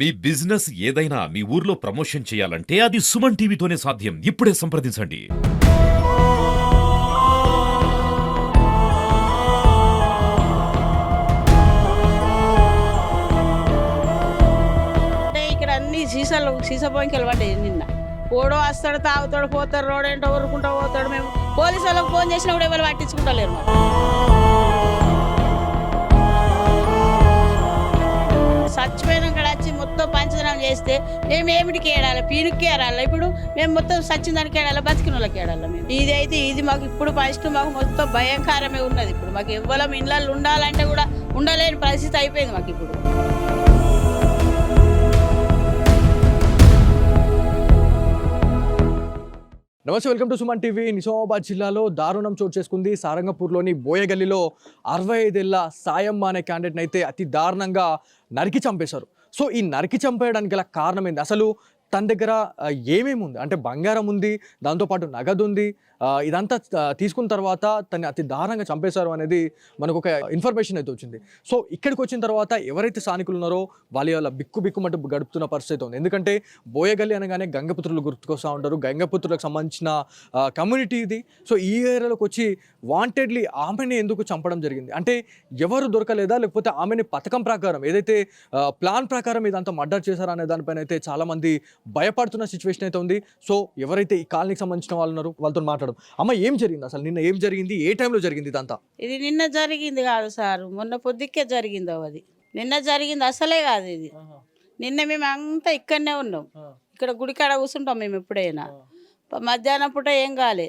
మీ business ఏదైనా మీ ఊర్లో promotion చేయాలంటే అది సుమన్ టీవీతోనే సాధ్యం. ఇప్పుడే సంప్రదించండి. అంటే ఇక్కడ అన్ని సీసా బొంకెలు పడ్డాయి నిన్న. ఓడో వస్తాడు, తాగుతాడు, పోతాడు, రోడ్ ఏంటో ఊరుకుంటూ పోతాడు. మేము పోలీసు వాళ్ళకి ఫోన్ చేసినా కూడా ఎవరు పట్టించుకుంటలేరు. చచ్చిపోయినాక వచ్చి మొత్తం పంచదనం చేస్తే మేము ఏమిటికి ఏడాలి, పీనుక్కి ఏడాలి. ఇప్పుడు మేము మొత్తం సచ్చిన దానికి ఏడాలి, బతికిన వాళ్ళకి ఏడాలి. మేము ఇది మాకు ఇప్పుడు ఫస్ట్ మాకు మొత్తం భయంకరమే ఉన్నది. ఇప్పుడు మాకు ఎవ్వరం ఇళ్ళల్లో ఉండాలంటే కూడా ఉండలేని పరిస్థితి అయిపోయింది మాకు ఇప్పుడు. నమస్తే, welcome to Suman TV. Nizamabad జిల్లాలో దారుణం చోటు చేసుకుంది. సారంగపూర్లోని బోయగల్లిలో 65 ఏళ్ల సాయమ్మ అనే క్యాండిడేట్ని అయితే అతి దారుణంగా నరికి చంపేశారు. సో ఈ నరికి చంపేయడానికి గల కారణం ఏంది, అసలు తన దగ్గర ఏమేమి ఉంది అంటే బంగారం ఉంది, దాంతోపాటు నగదు ఉంది. ఇదంతా తీసుకున్న తర్వాత తను అతి దారుణంగా చంపేశారు అనేది మనకు ఒక ఇన్ఫర్మేషన్ అయితే వచ్చింది. సో ఇక్కడికి వచ్చిన తర్వాత ఎవరైతే స్థానికులు ఉన్నారో వాళ్ళ బిక్కుమంటూ గడుపుతున్న పరిస్థితి ఉంది. ఎందుకంటే బోయగల్లి అనగానే గంగపుత్రులు గుర్తుకొస్తూ ఉంటారు. గంగపుత్రులకు సంబంధించిన కమ్యూనిటీ ఇది. సో ఈ ఏరియాలోకి వచ్చి వాంటెడ్లీ ఆమెని ఎందుకు చంపడం జరిగింది అంటే ఎవరు దొరకలేదా, లేకపోతే ఆమెని పథకం ప్రకారం ఏదైతే ప్లాన్ ప్రకారం ఇదంతా మర్డర్ చేశారా అనే దానిపైన అయితే చాలామంది భయపడుతున్న సిచ్యువేషన్ అయితే ఉంది. సో ఎవరైతే ఈ కాలనీకి సంబంధించిన వాళ్ళు ఉన్నారో వాళ్ళతో మాట్లాడడం. అమ్మ, ఏం జరిగింది అసలు, నిన్న ఏం జరిగింది, ఏ టైంలో జరిగింది ఇదంతా? ఇది నిన్న జరిగింది కాదు సార్, మొన్న పొద్దుకే జరిగింది. అది నిన్న జరిగింది అసలే కాదు. ఇది నిన్న మేము అంతా ఇక్కడనే ఉన్నాం. ఇక్కడ గుడికాడ కూర్చుంటాం మేము ఎప్పుడైనా. మధ్యాహ్నం పూట ఏం కాలే,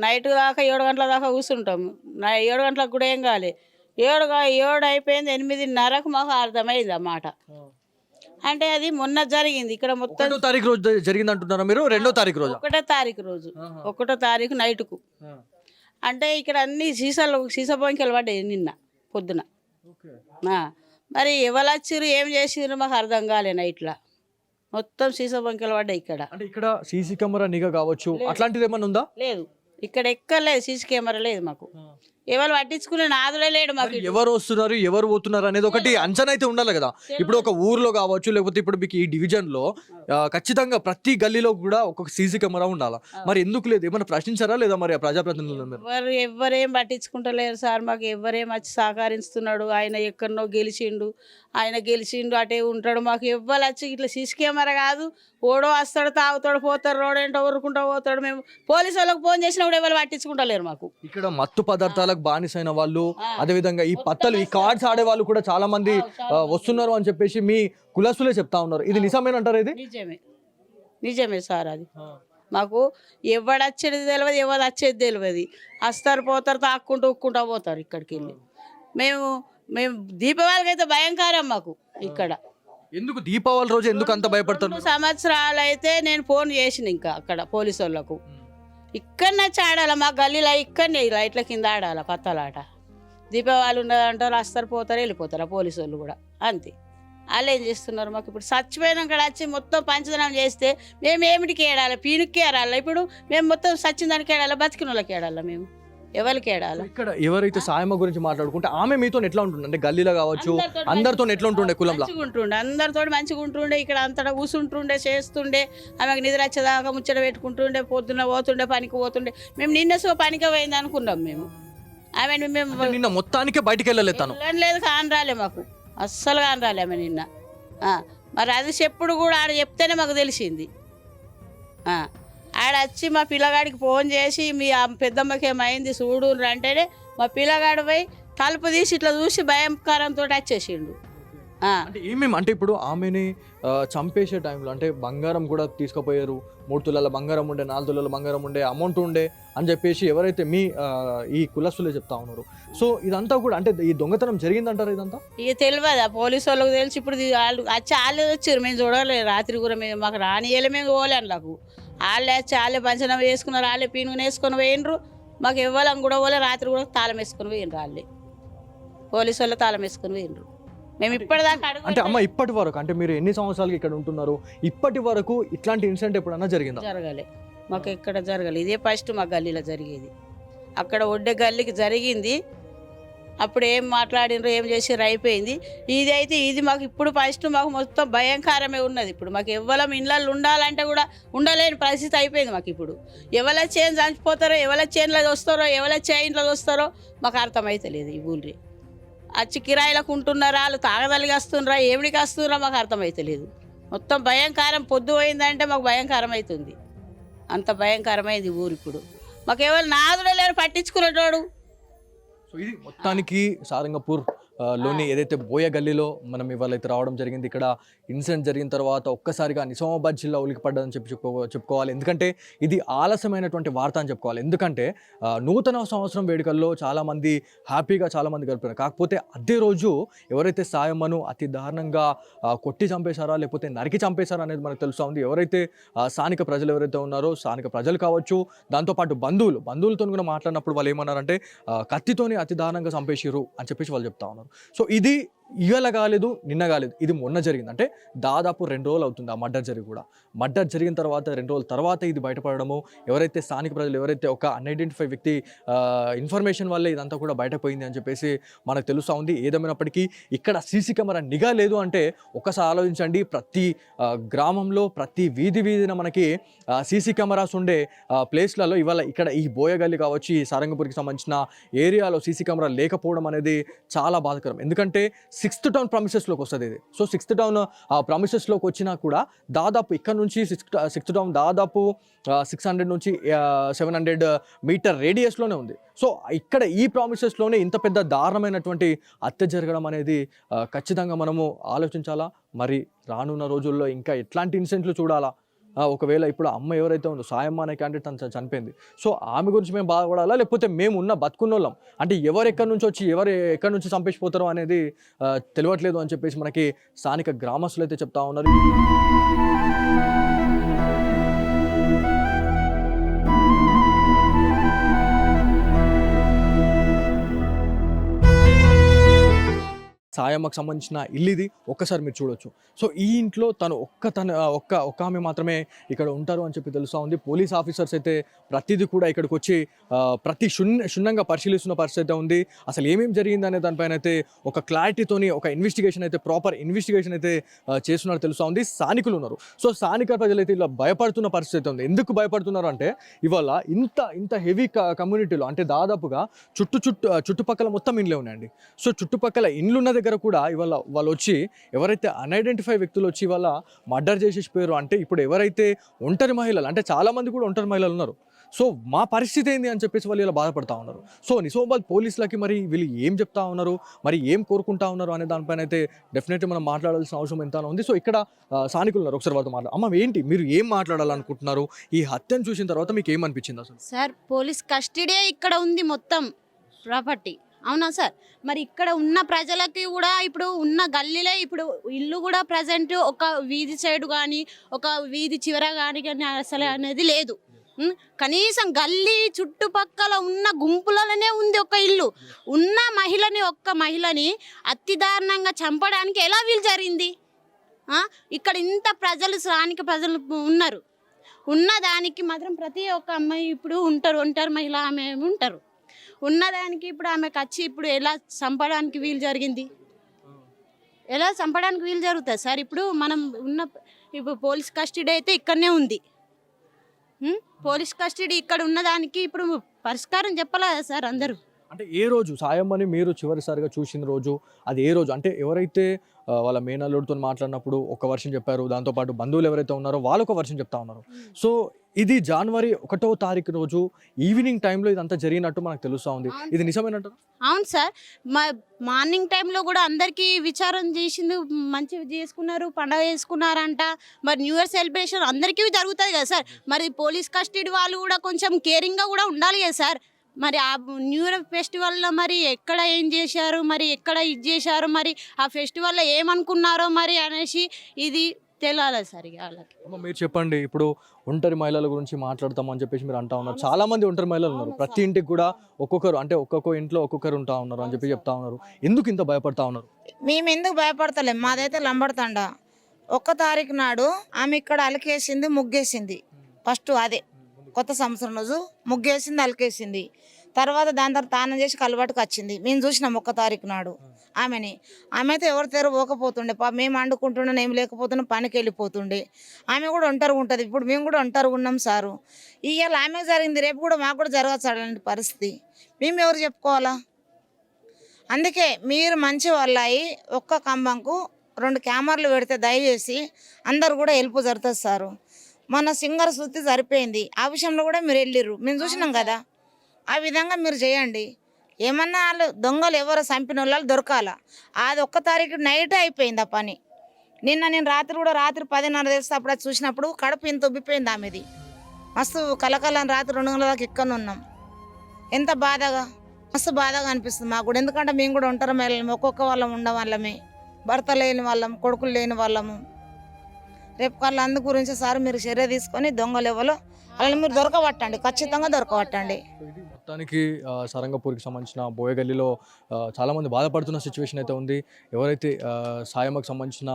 నైట్ దాకా 7 గంటల దాకా కూర్చుంటాం. 7 గంటలకు కూడా ఏం కాలే. 7 అయిపోయింది, 8:30కు మాకు అర్థమైంది అన్నమాట. అంటే అది మొన్న జరిగింది. ఇక్కడ మొత్తం 1వ తారీఖు రోజు జరిగింది అంటున్నారా మీరు? 2వ తారీఖు రోజు? 1వ తారీఖు రోజు, 1వ తారీఖు నైట్కు. అంటే ఇక్కడ అన్ని సీసా బొంకెలు పడ్డాయి నిన్న పొద్దున. మరి ఎవరు వచ్చిర్రు, ఏం చేసిర్రు మాకు అర్థం కాలే. నైట్లో మొత్తం సీసా బొంకెలు పడ్డాయి ఇక్కడ. అంటే ఇక్కడ సీసీ కెమెరా నిఘా కావచ్చు, అట్లాంటిది ఏమన్నా ఉందా? లేదు, ఇక్కడ ఎక్కర్లేదు, సీసీ కెమెరా లేదు మాకు. ఎవరు పట్టించుకునే నాదులే లేడు మాకు. ఎవరు వస్తున్నారు, ఎవరు పోతున్నారు అనేది ఒకటి అంచనా అయితే ఉండాలి కదా. ఇప్పుడు ఒక ఊర్లో కావచ్చు, లేకపోతే ఇప్పుడు మీకు ఈ డివిజన్ లో ఖచ్చితంగా ప్రతి గల్లీలో కూడా ఒక్కొక్క సీసీ కెమెరా ఉండాలా. మరి ఎందుకు లేదు, ఏమైనా ప్రశ్నించారా లేదా మరి ఆ ప్రజాప్రతినిధులు? ఎవరేం పట్టించుకుంటలేరు సార్ మాకు. ఎవరేం వచ్చి సహకరిస్తున్నాడు. ఆయన ఎక్కడనో గెలిచిండు, అటే ఉంటాడు. మాకు ఎవ్వరు వచ్చి ఇట్లా సీసీ కెమెరా కాదు, ఓడో వస్తాడు, తాగుతాడు, పోతాడు, రోడ్ ఏంటో ఊరుకుంటూ పోతాడు. మేము పోలీసు వాళ్ళకి ఫోన్ చేసినా కూడా ఎవరు పట్టించుకుంటలేరు మాకు. ఇక్కడ మత్తు పదార్థాలకు బానిసైన వాళ్ళు, అదే విధంగా ఈ పత్తలు, ఈ కార్డ్స్ ఆడే వాళ్ళు కూడా చాలా మంది వస్తున్నారు అని చెప్పేసి మీ కులస్తులే చెప్తా ఉన్నారు. ఇది నిజమేనంటారు? ఇది నిజమే సార్. అది మాకు ఎవడు వచ్చేది తెలియదు, ఎవరు వచ్చేది తెలియదు. వస్తారు, పోతారు, తాక్కుంటూ ఉక్కుంటూ పోతారు. ఇక్కడికి వెళ్ళి మేము దీపావళికి అయితే భయంకరం మాకు ఇక్కడ. ఎందుకు దీపావళి రోజు ఎందుకు అంత భయపడతారు? 2 సంవత్సరాలు అయితే నేను ఫోన్ చేసిన ఇంకా అక్కడ పోలీసు వాళ్ళకు. ఇక్కడ నచ్చి ఆడాలి మా గల్లీలో, ఇక్కడనే లైట్ల కింద ఆడాలి పత్తలాట. దీపావళి ఉన్నదంటారు, వస్తారు, పోతారు, వెళ్ళిపోతారు పోలీసు వాళ్ళు కూడా. అంతే. వాళ్ళు ఏం చేస్తున్నారు మాకు ఇప్పుడు చచ్చిపోయినాక వచ్చి మొత్తం పంచదనం చేస్తే మేము ఏమిటికి ఏడాలి, పీనుక్కి ఏడాలి. ఇప్పుడు మేము మొత్తం సచ్చిన దానికి ఏడాలి, బతికిన వాళ్ళకి ఏడాలి. మేము ఎవరికి ఏడాలి? ఇక్కడ ఎవరైతే సాయమ్మ గురించి మాట్లాడుకుంటే ఆమె మీతో ఎట్లా ఉంటుండే అంటే గల్లీలో కావచ్చు, అందరితో ఎట్లా ఉంటుండే? కులంలో ఉంటుండే, అందరితో మంచిగా ఉంటుండే. ఇక్కడ అంతటా కూర్చుంటుండే, చేస్తుండే. ఆమెకు నిద్ర వచ్చేదాకా ముచ్చట పెట్టుకుంటుండే. పొద్దున్న పోతుండే, పనికి పోతుండే. మేము నిన్న పనికి పోయింది అనుకున్నాం మేము. ఆమె మేము నిన్న మొత్తానికే బయటికి వెళ్ళలేదు, లేదు, కాని రాలే మాకు, అస్సలు కాని రాలే ఆమె నిన్న. మరి అది చెప్పుడు కూడా ఆడ చెప్తేనే మాకు తెలిసింది. ఆడ వచ్చి మా పిల్లగాడికి ఫోన్ చేసి మీ పెద్దమ్మకి ఏమైంది చూడు అంటేనే మా పిల్లగాడు పోయి తలుపు తీసి ఇట్లా చూసి భయంకరంతో వచ్చేసిండు. అంటే ఏమేమి అంటే ఇప్పుడు ఆమెని చంపేసే టైంలో అంటే బంగారం కూడా తీసుకుపోయారు. 3 తులాల బంగారం ఉండే, 4 తులాల బంగారం ఉండే, అమౌంట్ ఉండే అని చెప్పేసి ఎవరైతే మీ ఈ కులస్తులే చెప్తా ఉన్నారు. సో ఇదంతా కూడా అంటే ఈ దొంగతనం జరిగిందంటారు ఇదంతా? ఇక తెలియదు, పోలీసు వాళ్ళకి తెలిసి ఇప్పుడు వాళ్ళు వచ్చారు. మేము చూడలేదు రాత్రి కూడా. మేము మాకు రానియలే, మేము పోలే అందులోకి. వాళ్ళే వచ్చి వాళ్ళే పంచనం వేసుకున్నారు, వాళ్ళే పీనుగుని వేసుకొని పోయినరు. మాకు ఇవ్వాలని కూడా పోలే. రాత్రి కూడా తాళం వేసుకొని పోయినరు వాళ్ళే, పోలీసు వాళ్ళు తాళం వేసుకొని పోయినరు. మేము ఇప్పటిదాకా అంటే అమ్మ ఇప్పటి వరకు అంటే మీరు ఎన్ని సంవత్సరాలకి ఇక్కడ ఉంటున్నారు, ఇప్పటి వరకు ఇట్లాంటి ఇన్సిడెంట్ ఎప్పుడన్నా జరిగిందా? జరగలే మాకు, ఎక్కడ జరగలేదు. ఇదే ఫస్ట్ మా గల్లీలో జరిగేది. అక్కడ ఒడ్డే గల్లీకి జరిగింది, అప్పుడు ఏం మాట్లాడినరు ఏం చేసిర్రు అయిపోయింది. ఇది అయితే ఇది మాకు ఇప్పుడు ఫస్ట్ మాకు మొత్తం భయంకరమే ఉన్నది. ఇప్పుడు మాకు ఎవ్వరం ఇళ్ళల్లో ఉండాలంటే కూడా ఉండలేని పరిస్థితి అయిపోయింది మాకు. ఇప్పుడు ఎవరి చేను చనిపోతారో, ఎవరి చేనులో వస్తారో, ఎవరి చేనులో వస్తారో మాకు అర్థమైతలేదు. ఈ ఊళ్ళో వచ్చి కిరాయిలకు ఉంటున్నారా, వాళ్ళు తాగదలిగి వస్తున్నారా, ఏమిడికి వస్తున్నారా మాకు అర్థమైతలేదు. మొత్తం భయంకరం. పొద్దు పోయిందంటే మాకు భయంకరం అవుతుంది. అంత భయంకరమైంది ఊరు ఇప్పుడు. మాకు ఎవరు నాదుడే లేరు పట్టించుకునేటోడు. సో ఇది మొత్తానికి సారంగపూర్ లోని ఏదైతే బోయ గల్లీలో మనం ఇవాళ అయితే రావడం జరిగింది. ఇక్కడ ఇన్సిడెంట్ జరిగిన తర్వాత ఒక్కసారిగా నిజామాబాద్ జిల్లా ఉలికిపడ్డదని చెప్పుకోవాలి. ఎందుకంటే ఇది ఆలస్యమైనటువంటి వార్త అని చెప్పుకోవాలి. ఎందుకంటే నూతన సంవత్సరం వేడుకల్లో చాలామంది హ్యాపీగా చాలామంది గడిపారు. కాకపోతే అదే రోజు ఎవరైతే సాయమ్మను అతి దారుణంగా కొట్టి చంపేశారా లేకపోతే నరికి చంపేశారా అనేది మనకు తెలుస్తూ ఉంది. ఎవరైతే స్థానిక ప్రజలు ఎవరైతే ఉన్నారో, స్థానిక ప్రజలు కావచ్చు, దాంతోపాటు బంధువులతో కూడా మాట్లాడినప్పుడు వాళ్ళు ఏమన్నారంటే కత్తితోని అతి దారుణంగా చంపేసిరు అని చెప్పేసి వాళ్ళు చెప్తా ఉన్నారు. సో ఇది ఇవాళ కాలేదు, నిన్న కాలేదు, ఇది మొన్న జరిగింది. అంటే దాదాపు 2 రోజులు అవుతుంది ఆ మర్డర్ జరిగి కూడా. మర్డర్ జరిగిన తర్వాత 2 రోజుల తర్వాత ఇది బయటపడడము, ఎవరైతే స్థానిక ప్రజలు ఎవరైతే ఒక అన్ఐడెంటిఫై వ్యక్తి ఇన్ఫర్మేషన్ వల్లే ఇదంతా కూడా బయటపోయింది అని చెప్పేసి మనకు తెలుస్తూ ఉంది. ఏదేమైనప్పటికీ ఇక్కడ సీసీ కెమెరా నిఘా లేదు అంటే ఒకసారి ఆలోచించండి. ప్రతి గ్రామంలో ప్రతి వీధిన మనకి సీసీ కెమెరాస్ ఉండే ప్లేస్లలో ఇవాళ ఇక్కడ ఈ బోయగల్లి కావచ్చు, ఈ సారంగపూర్కి సంబంధించిన ఏరియాలో సీసీ కెమెరా లేకపోవడం అనేది చాలా బాధాకరం. ఎందుకంటే 6th టౌన్ ప్రామిసెస్లోకి వస్తుంది ఇది. సో 6th టౌన్ ప్రామిసెస్లోకి వచ్చినా కూడా దాదాపు ఇక్కడ నుంచి 6th టౌన్ దాదాపు 600 నుంచి 700 మీటర్ రేడియస్లోనే ఉంది. సో ఇక్కడ ఈ ప్రామిసెస్లోనే ఇంత పెద్ద దారుణమైనటువంటి హత్య జరగడం అనేది ఖచ్చితంగా మనము ఆలోచించాలా. మరి రానున్న రోజుల్లో ఇంకా ఎట్లాంటి ఇన్సిడెంట్లు చూడాలా? ఒకవేళ ఇప్పుడు అమ్మ ఎవరైతే ఉందో సాయమ్మ అనే క్యాండిడేట్ తను చనిపోయింది. సో ఆమె గురించి మేము బాధపడాలా లేకపోతే మేము ఉన్న బతుకున్నోళ్ళం అంటే ఎవరు ఎక్కడి నుంచి వచ్చి ఎవరు ఎక్కడి నుంచి చంపేసిపోతారో అనేది తెలియట్లేదు అని చెప్పేసి మనకి స్థానిక గ్రామస్తులు అయితే చెప్తా ఉన్నారు. సాయమ్మకు సంబంధించిన ఇల్లు ఇది. ఒక్కసారి మీరు చూడొచ్చు. సో ఈ ఇంట్లో ఒక్క ఆమె మాత్రమే ఇక్కడ ఉంటారు అని చెప్పి తెలుస్తూ ఉంది. పోలీస్ ఆఫీసర్స్ అయితే ప్రతిదీ కూడా ఇక్కడికి వచ్చి ప్రతి క్షుణ్ణంగా పరిశీలిస్తున్న పరిస్థితి అయితే ఉంది. అసలు ఏమేమి జరిగింది అనే దానిపైన అయితే ఒక క్లారిటీతోని ఒక ఇన్వెస్టిగేషన్ అయితే ప్రాపర్ ఇన్వెస్టిగేషన్ అయితే చేస్తున్నారు తెలుస్తూ ఉంది. స్థానికులు ఉన్నారు. సో స్థానిక ప్రజలు అయితే ఇలా భయపడుతున్న పరిస్థితి అయితే ఉంది. ఎందుకు భయపడుతున్నారు అంటే ఇవాళ ఇంత హెవీ కమ్యూనిటీలో అంటే దాదాపుగా చుట్టుపక్కల మొత్తం ఇండ్లే ఉన్నాయండి. సో చుట్టుపక్కల ఇండ్లు ఉన్న దగ్గర కూడా ఇవాళ వాళ్ళు వచ్చి ఎవరైతే అన్ఐడెంటిఫై వ్యక్తులు వచ్చి ఇవాళ మర్డర్ చేసేసిపోయారు. అంటే ఇప్పుడు ఎవరైతే ఒంటరి మహిళలు అంటే చాలామంది కూడా ఒంటరి మహిళలు ఉన్నారు. సో మా పరిస్థితి ఏంది అని చెప్పేసి వాళ్ళు ఇలా బాధపడతా ఉన్నారు. సో నిజామాబాద్ పోలీసులకి మరి వీళ్ళు ఏం చెప్తా ఉన్నారు, మరి ఏం కోరుకుంటా ఉన్నారు అనే దానిపైన అయితే డెఫినెట్గా మనం మాట్లాడాల్సిన అవసరం ఎంత ఉంది. సో ఇక్కడ స్థానికులు ఉన్నారు. ఒకసారి వాళ్ళతో మాట్లాడు. అమ్మ ఏంటి మీరు ఏం మాట్లాడాలనుకుంటున్నారు? ఈ హత్యను చూసిన తర్వాత మీకు ఏమనిపించింది అసలు? సార్ పోలీస్ కస్టడీ ఇక్కడ ఉంది మొత్తం ప్రాపర్టీ. అవునా సార్? మరి ఇక్కడ ఉన్న ప్రజలకి కూడా ఇప్పుడు ఉన్న గల్లీలో ఇప్పుడు ఇల్లు కూడా ప్రజెంట్ ఒక వీధి సైడ్ కానీ ఒక వీధి చివర కానీ అసలు అనేది లేదు. కనీసం గల్లీ చుట్టుపక్కల ఉన్న గుంపులలోనే ఉంది ఒక ఇల్లు. ఉన్న ఒక్క మహిళని అతి దారుణంగా చంపడానికి ఎలా వీలు జరిగింది? ఇక్కడ ఇంత ప్రజలు స్థానిక ప్రజలు ఉన్నారు. ఉన్నదానికి మాత్రం ప్రతి ఒక్క అమ్మాయి ఇప్పుడు ఒంటరి మహిళ ఆమె ఉంటారు. ఉన్నదానికి ఇప్పుడు ఆమెకు వచ్చి ఇప్పుడు ఎలా చంపడానికి వీలు జరిగింది? ఎలా చంపడానికి వీలు జరుగుతుంది సార్? ఇప్పుడు మనం ఇప్పుడు పోలీస్ కస్టడీ అయితే ఇక్కడనే ఉంది. పోలీస్ కస్టడీ ఇక్కడ ఉన్నదానికి ఇప్పుడు పరిష్కారం చెప్పాలా సార్ అందరూ? అంటే ఏ రోజు సాయమ్మని మీరు చివరిసారిగా చూసిన రోజు అది ఏ రోజు? అంటే ఎవరైతే వాళ్ళ మేనల్లుడితో మాట్లాడినప్పుడు ఒక వర్షం చెప్పారు, దాంతోపాటు బంధువులు ఎవరైతే ఉన్నారో వాళ్ళు ఒక వర్షం చెప్తా ఉన్నారు. సో ఇది జనవరి 1వ తారీఖు రోజు ఈవినింగ్ టైంలో ఇదంతా జరిగినట్టు మనకు తెలుస్తూ ఉంది. ఇది నిజమేనంటారు? అవును సార్. మార్నింగ్ టైంలో కూడా అందరికీ విచారం చేసింది, మంచిగా చేసుకున్నారు, పండగ చేసుకున్నారంట. మరి న్యూ ఇయర్ సెలబ్రేషన్ అందరికీ జరుగుతుంది కదా సార్. మరి పోలీస్ కస్టడీ వాళ్ళు కూడా కొంచెం కేరింగ్గా కూడా ఉండాలి కదా సార్. మరి ఆ న్యూ ఇయర్ ఫెస్టివల్లో మరి ఎక్కడ ఏం చేశారు, మరి ఎక్కడ ఇది చేశారు, మరి ఆ ఫెస్టివల్లో ఏమనుకున్నారో మరి అనేసి ఇది తెలియాలి సార్. ఇక వాళ్ళకి మీరు చెప్పండి. ఇప్పుడు ఒంటరి మహిళల గురించి మాట్లాడతామని చెప్పేసి మీరు అంటా ఉన్నారు. చాలా మంది ఒంటరి మహిళలు ఉన్నారు. ప్రతి ఇంటికి కూడా ఒక్కొక్కరు అంటే ఒక్కొక్క ఇంట్లో ఒక్కొక్కరు ఉంటా ఉన్నారు అని చెప్పి చెప్తా ఉన్నారు. ఎందుకు ఇంత భయపడతా ఉన్నారు? మేము ఎందుకు భయపడతలేం, మాదైతే లంబడతాండ 1వ తారీఖు నాడు ఆమె ఇక్కడ అలకేసింది, ముగ్గేసింది. ఫస్ట్ అదే కొత్త సంవత్సరం రోజు ముగ్గేసింది, అలకేసింది. తర్వాత దాని తర్వాత తానం చేసి కలవాటుకు వచ్చింది. మేము చూసినాం 1 తారీఖు నాడు ఆమెని. ఆమె అయితే ఎవరు తెర పోకపోతుండే, మేము వండుకుంటున్నాం, ఏం లేకపోతున్నాం, పనికి వెళ్ళిపోతుండే. ఆమె కూడా ఒంటరిగా ఉంటుంది. ఇప్పుడు మేము కూడా ఒంటరిగా ఉన్నాం సారు. ఇవాళ ఆమె జరిగింది, రేపు కూడా మాకు కూడా జరగచ్చు అలాంటి పరిస్థితి. మేము ఎవరు చెప్పుకోవాలా? అందుకే మీరు మంచి వాళ్ళయి ఒక్క కంబంకు 2 కెమెరాలు పెడితే దయచేసి అందరు కూడా హెల్ప్ జరుగుతుంది సారు. మన సింగర్ శృతి సరిపోయింది, ఆ విషయంలో కూడా మీరు వెళ్ళిర్రు, మేము చూసినాం కదా. ఆ విధంగా మీరు చేయండి. ఏమన్నా వాళ్ళు దొంగలు ఎవరో చంపిన వాళ్ళు దొరకాల. అది 1 తారీఖు నైట్ అయిపోయింది ఆ పని. నేను రాత్రి 10:30 తెలిస్తే అప్పుడు అది చూసినప్పుడు కడుపు ఇంత ఉబ్బిపోయింది ఆమెది. మస్తు కలకలని రాత్రి 2 గంటల దాకా ఇక్కడ ఉన్నాం. ఎంత బాధగా, మస్తు బాధగా అనిపిస్తుంది మాకు కూడా. ఎందుకంటే మేము కూడా ఒంటరి మహిళలమే, ఒక్కొక్క వాళ్ళం ఉండవాళ్ళమే, భర్త లేని వాళ్ళం, కొడుకులు లేని వాళ్ళము. రేపు కళ్ళ అందు గురించి సార్ మీరు చర్య తీసుకొని దొంగలు ఎవరో వాళ్ళని మీరు దొరకబట్టండి, ఖచ్చితంగా దొరకబట్టండి. ఇది మొత్తానికి సారంగపూర్కి సంబంధించిన బోయగల్లీలో చాలామంది బాధపడుతున్న సిచ్యువేషన్ అయితే ఉంది. ఎవరైతే సాయమ్మకు సంబంధించిన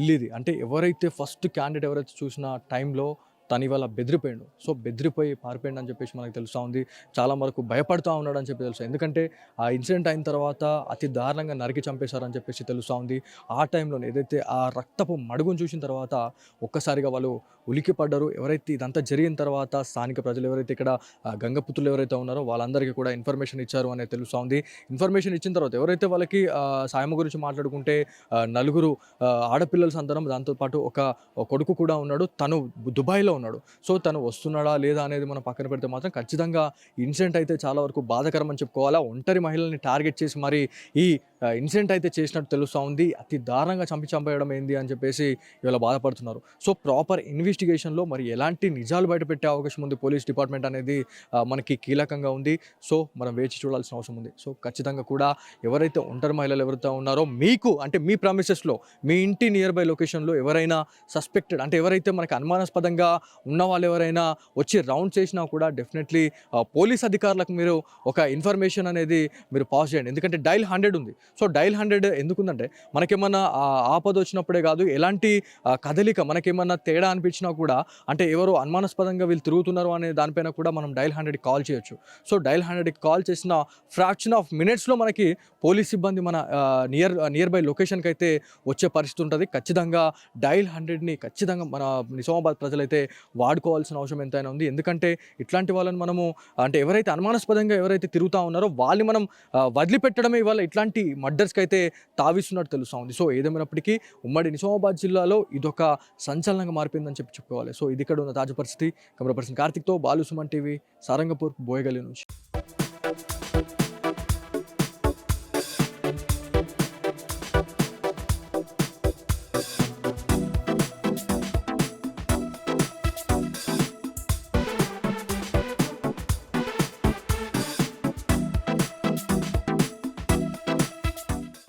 ఇల్లు ఇది, అంటే ఎవరైతే ఫస్ట్ క్యాండిడేట్ ఎవరైతే చూసిన టైంలో తను ఇవాళ బెదిరిపోయాడు. సో బెదిరిపోయి పారిపోయాడు అని చెప్పేసి మనకు తెలుస్తూ ఉంది. చాలా వరకు భయపడుతూ ఉన్నాడు అని చెప్పి తెలుసు. ఎందుకంటే ఆ ఇన్సిడెంట్ అయిన తర్వాత అతి దారుణంగా నరికి చంపేశారని చెప్పేసి తెలుస్తూ ఉంది. ఆ టైంలోనే ఏదైతే ఆ రక్తపు మడుగును చూసిన తర్వాత ఒక్కసారిగా వాళ్ళు ఉలికి పడ్డారు. ఎవరైతే ఇదంతా జరిగిన తర్వాత స్థానిక ప్రజలు ఎవరైతే ఇక్కడ గంగపుత్రులు ఎవరైతే ఉన్నారో వాళ్ళందరికీ కూడా ఇన్ఫర్మేషన్ ఇచ్చారు అనేది తెలుస్తూ ఉంది. ఇన్ఫర్మేషన్ ఇచ్చిన తర్వాత ఎవరైతే వాళ్ళకి సాయమ్మ గురించి మాట్లాడుకుంటే నలుగురు ఆడపిల్లల సంతానం, దాంతోపాటు ఒక కొడుకు కూడా ఉన్నాడు. తను దుబాయ్లో ఉన్నాడు. సో తను వస్తున్నాడా లేదా అనేది మనం పక్కన పెడితే మాత్రం ఖచ్చితంగా ఇన్సిడెంట్ అయితే చాలా వరకు బాధాకరం అని చెప్పుకోవాలా. ఒంటరి మహిళల్ని టార్గెట్ చేసి మరి ఈ ఇన్సిడెంట్ అయితే చేసినట్టు తెలుస్తూ ఉంది. అతి దారుణంగా చంపేయడం ఏంది అని చెప్పేసి ఇవాళ బాధపడుతున్నారు. సో ప్రాపర్ ఇన్వెస్టిగేషన్లో మరి ఎలాంటి నిజాలు బయటపెట్టే అవకాశం ఉంది పోలీస్ డిపార్ట్మెంట్ అనేది మనకి కీలకంగా ఉంది. సో మనం వేచి చూడాల్సిన అవసరం ఉంది. సో ఖచ్చితంగా కూడా ఎవరైతే ఒంటరి మహిళలు ఎవరైతే ఉన్నారో మీకు అంటే మీ ప్రామిసెస్లో మీ ఇంటి నియర్ బై లొకేషన్లో ఎవరైనా సస్పెక్టెడ్ అంటే ఎవరైతే మనకి అనుమానాస్పదంగా ఉన్న వాళ్ళు ఎవరైనా వచ్చి రౌండ్ చేసినా కూడా డెఫినెట్లీ పోలీస్ అధికారులకు మీరు ఒక ఇన్ఫర్మేషన్ అనేది మీరు పాస్ చేయండి. ఎందుకంటే డైల్ 100 ఉంది. సో డైల్ 100 ఎందుకుందంటే మనకేమన్నా ఆపద వచ్చినప్పుడే కాదు, ఎలాంటి కదలిక మనకేమన్నా తేడా అనిపించినా కూడా అంటే ఎవరు అనుమానాస్పదంగా వీళ్ళు తిరుగుతున్నారు అనే దానిపైన కూడా మనం డైల్ 100కి కాల్ చేయొచ్చు. సో డైల్ 100కి కాల్ చేసిన ఫ్రాక్షన్ ఆఫ్ మినిట్స్లో మనకి పోలీస్ సిబ్బంది మన నియర్ బై లొకేషన్కి అయితే వచ్చే పరిస్థితి ఉంటుంది. ఖచ్చితంగా డైల్ 100ని ఖచ్చితంగా మన నిజామాబాద్ ప్రజలైతే వాడుకోవాల్సిన అవసరం ఎంతైనా ఉంది. ఎందుకంటే ఇట్లాంటి వాళ్ళని మనము అంటే ఎవరైతే అనుమానాస్పదంగా ఎవరైతే తిరుగుతూ ఉన్నారో వాళ్ళని మనం వదిలిపెట్టడమే ఇవాళ ఇట్లాంటి మర్డర్స్కి అయితే తావిస్తున్నట్టు తెలుస్తూ ఉంది. సో ఏదేమైనప్పటికీ ఉమ్మడి నిజామాబాద్ జిల్లాలో ఇదొక సంచలనంగా మారిపోయిందని చెప్పుకోవాలి. సో ఇది ఇక్కడ ఉన్న తాజా పరిస్థితి. కెమెరా పర్సన్ కార్తిక్తో బాలు, సుమన్ టీవీ, సారంగపూర్, బోయగల్లి నుంచి.